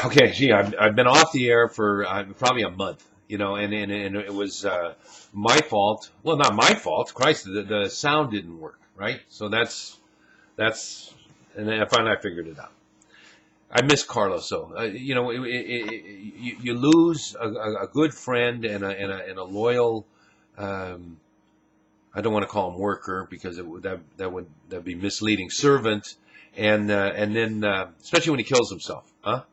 Okay, gee, I've been off the air for probably a month, and it was my fault. Well, not my fault. Christ, the sound didn't work, right? So that's, and then finally I figured it out. I miss Carlos, so you lose a good friend and a loyal. Um, I don't want to call him worker because that'd be misleading, servant, and then especially when he kills himself, huh?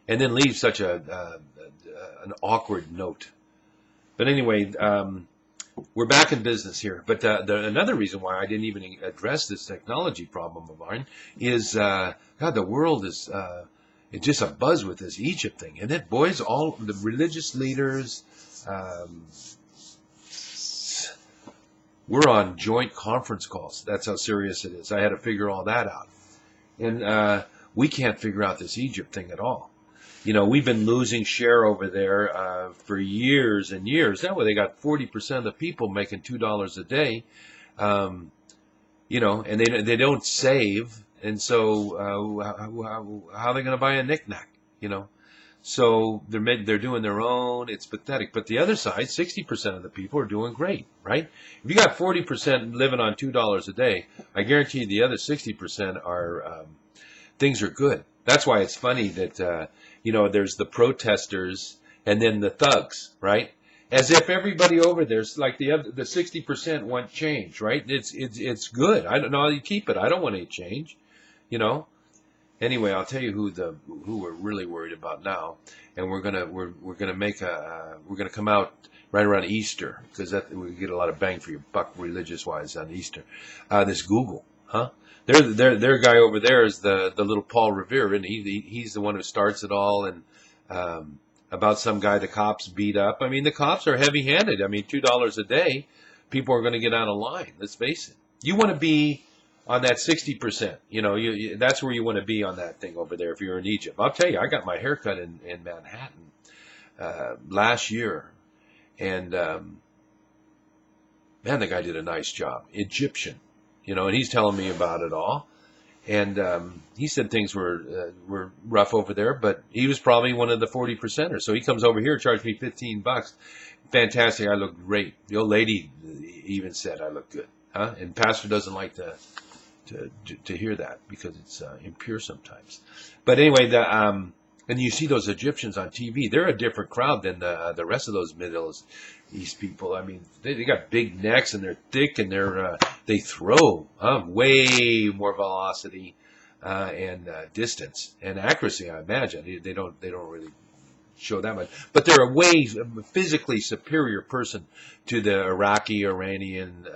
And then leaves such an awkward note. But anyway, we're back in business here. But another reason why I didn't even address this technology problem of mine is, God, the world is it's just a buzz with this Egypt thing. And it, boys, all the religious leaders, um, we're on joint conference calls. That's how serious it is. I had to figure all that out. And we can't figure out this Egypt thing at all. We've been losing share over there for years and years. That way, they got 40% of the people making $2 a day. Um, and they don't save, and so how are they going to buy a knickknack? So they're doing their own. It's pathetic. But the other side, 60% of the people are doing great, right? If you got 40% living on $2 a day, I guarantee you the other 60% are things are good. That's why it's funny that there's the protesters and then the thugs, right? As if everybody over there's like the 60% want change, right? It's good. I don't know how you keep it. I don't want any change, you know. Anyway, I'll tell you who we're really worried about now, and we're gonna come out right around Easter because that we get a lot of bang for your buck religious wise on Easter. This Google, huh? Their guy over there is the little Paul Revere, and he's the one who starts it all, and about some guy the cops beat up. I mean, the cops are heavy handed. I mean, $2 a day, people are going to get out of line. Let's face it. You want to be on that 60%. That's where you want to be on that thing over there if you're in Egypt. I'll tell you, I got my hair cut in Manhattan last year, and man, the guy did a nice job. Egyptian, and he's telling me about it all. And he said things were rough over there, but he was probably one of the 40%ers. So he comes over here, charged me $15. Fantastic, I look great. The old lady even said I look good, huh? And pastor doesn't like to hear that because it's impure sometimes. But anyway, and you see those Egyptians on TV. They're a different crowd than the rest of those Middle East people. I mean, they got big necks and they're thick and they throw way more velocity and distance and accuracy. I imagine they don't really show that much, but they're a way physically superior person to the Iraqi, Iranian.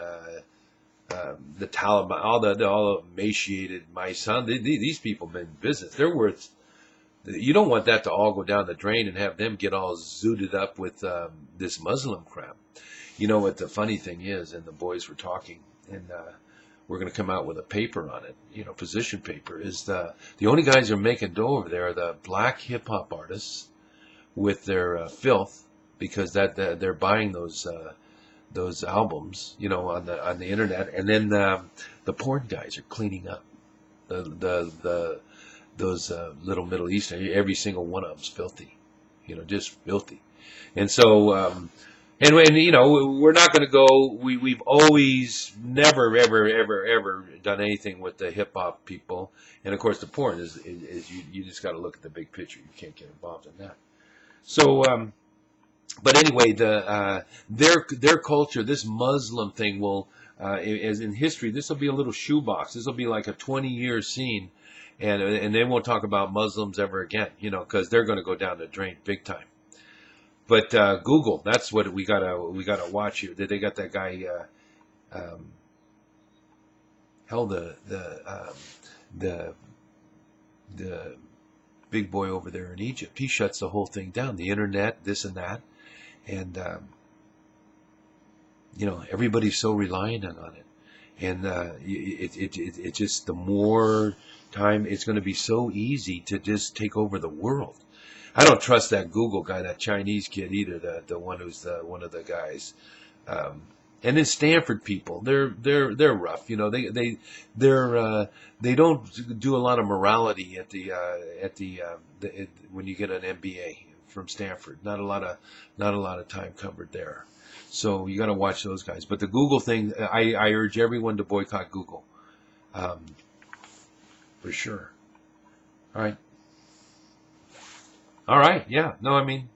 The Taliban, all the emaciated mice, son. These people mean business. They're worth. You don't want that to all go down the drain and have them get all zooted up with this Muslim crap. You know what the funny thing is, and the boys were talking, and we're going to come out with a paper on it. Position paper is the only guys who are making dough over there are the black hip hop artists with their filth because they're buying those albums, on the internet, and then the porn guys are cleaning up those little Middle Eastern. Every single one of them's filthy, just filthy. And so, and we're not going to go. We've always never ever done anything with the hip hop people, and of course the porn is you just got to look at the big picture. You can't get involved in that. So. But anyway, their culture, this Muslim thing will, as in history, this will be a little shoebox. This will be like a 20-year scene, and they won't talk about Muslims ever again, because they're going to go down the drain big time. But Google, that's what we gotta watch here. They got that guy, the big boy over there in Egypt. He shuts the whole thing down. The internet, this and that. And, everybody's so reliant on it. And it just, the more time, it's going to be so easy to just take over the world. I don't trust that Google guy, that Chinese kid either, the one who's one of the guys. And then Stanford people, they're rough. You know, they don't do a lot of morality when you get an MBA from Stanford. Not a lot of time covered there. So you got to watch those guys. But the Google thing, I urge everyone to boycott Google, um, for sure. All right. All right. Yeah. No, I mean,